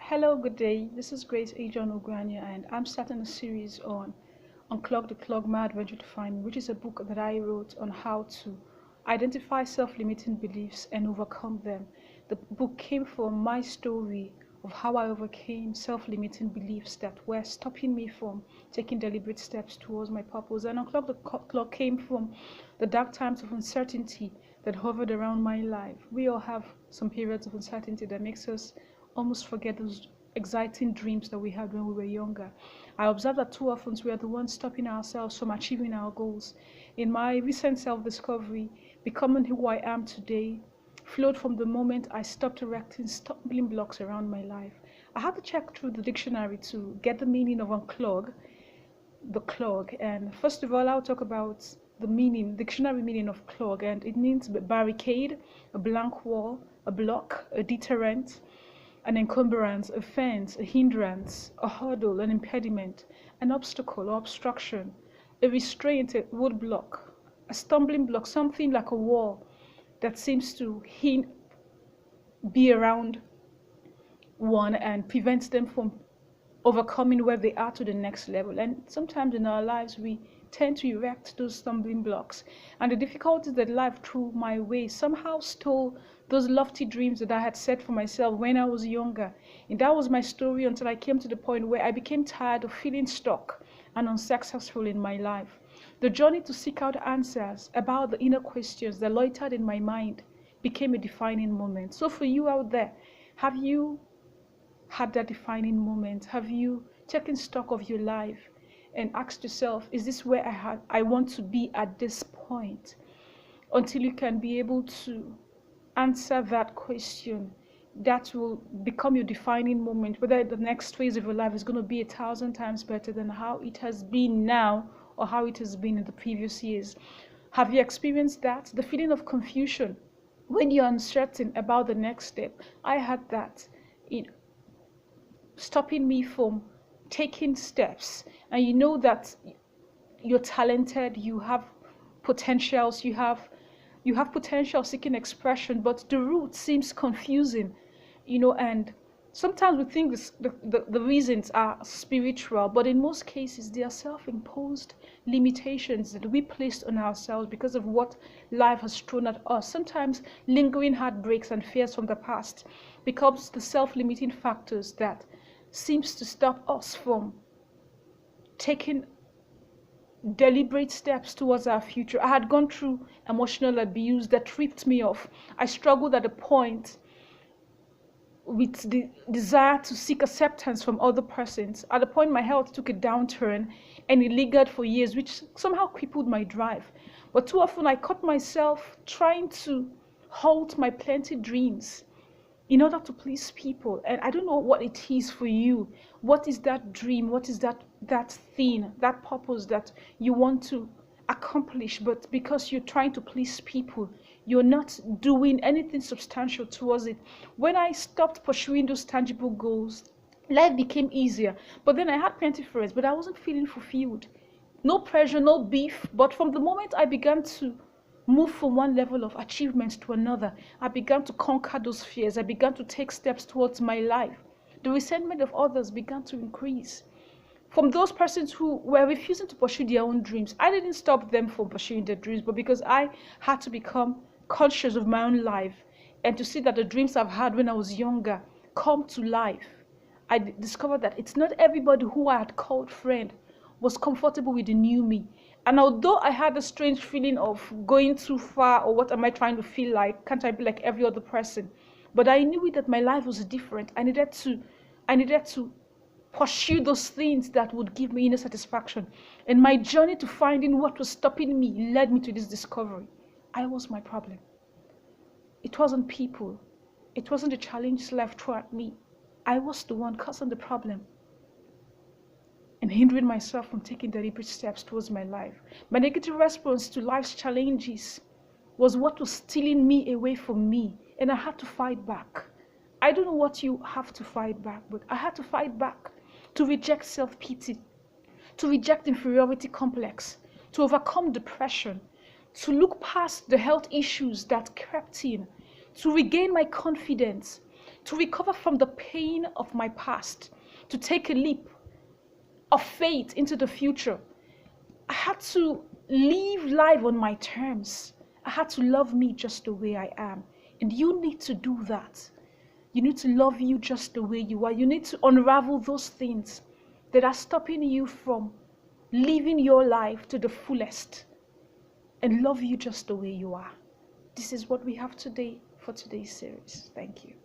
Hello, good day. This is Grace A. John-Ugwuanya, and I'm starting a series on Unclog the Clog, My Adventure to Find Me, which is a book that I wrote on how to identify self-limiting beliefs and overcome them. The book came from my story of how I overcame self-limiting beliefs that were stopping me from taking deliberate steps towards my purpose. And Unclog the Clog came from the dark times of uncertainty that hovered around my life. We all have some periods of uncertainty that makes us almost forget those exciting dreams that we had when we were younger. I observe that too often we are the ones stopping ourselves from achieving our goals. In my recent self-discovery, becoming who I am today flowed from the moment I stopped erecting stumbling blocks around my life. I had to check through the dictionary to get the meaning of unclog, the clog. And first of all, I'll talk about the dictionary meaning of clog, and it means barricade, a blank wall, a block, a deterrent, an encumbrance, a fence, a hindrance, a hurdle, an impediment, an obstacle or obstruction, a restraint, a roadblock, a stumbling block, something like a wall that seems to be around one and prevents them from overcoming where they are to the next level. And sometimes in our lives, we tend to erect those stumbling blocks. And the difficulties that life threw my way somehow stole those lofty dreams that I had set for myself when I was younger. And that was my story until I came to the point where I became tired of feeling stuck and unsuccessful in my life. The journey to seek out answers about the inner questions that loitered in my mind became a defining moment. So for you out there, have you had that defining moment? Have you taken stock of your life and asked yourself, is this where I want to be at this point? Until you can be able to answer that question, that will become your defining moment, whether the next phase of your life is going to be 1,000 times better than how it has been now or how it has been in the previous years. Have you experienced that? The feeling of confusion when you're uncertain about the next step. I had that, stopping me from taking steps. And you know that you're talented, you have potentials, you have potential seeking expression, but the route seems confusing, and sometimes we think the reasons are spiritual, but in most cases they are self-imposed limitations that we placed on ourselves because of what life has thrown at us. Sometimes lingering heartbreaks and fears from the past becomes the self-limiting factors that seems to stop us from taking deliberate steps towards our future. I had gone through emotional abuse that tripped me off. I struggled at a point with the desire to seek acceptance from other persons. At a point, my health took a downturn and it lingered for years, which somehow crippled my drive. But too often, I caught myself trying to halt my plenty dreams in order to please people. And I don't know what it is for you. What is that dream? What is that thing, that purpose that you want to accomplish, but because you're trying to please people, you're not doing anything substantial towards it? When I stopped pursuing those tangible goals, life became easier. But then I had plenty of friends, but I wasn't feeling fulfilled. No pressure, no beef. But from the moment I began to move from one level of achievement to another, I began to conquer those fears. I began to take steps towards my life. The resentment of others began to increase. From those persons who were refusing to pursue their own dreams, I didn't stop them from pursuing their dreams, but because I had to become conscious of my own life and to see that the dreams I've had when I was younger come to life, I discovered that it's not everybody who I had called friend was comfortable with the new me. And although I had a strange feeling of going too far, or what am I trying to feel like? Can't I be like every other person? But I knew that my life was different. I needed to pursue those things that would give me inner satisfaction. And my journey to finding what was stopping me led me to this discovery. I was my problem. It wasn't people. It wasn't the challenges life threw at me. I was the one causing the problem and hindering myself from taking deliberate steps towards my life. My negative response to life's challenges was what was stealing me away from me, and I had to fight back. I don't know what you have to fight back, but I had to fight back to reject self-pity, to reject inferiority complex, to overcome depression, to look past the health issues that crept in, to regain my confidence, to recover from the pain of my past, to take a leap of faith into the future. I had to live life on my terms. I had to love me just the way I am. And you need to do that. You need to love you just the way you are. You need to unravel those things that are stopping you from living your life to the fullest and love you just the way you are. This is what we have today for today's series. Thank you.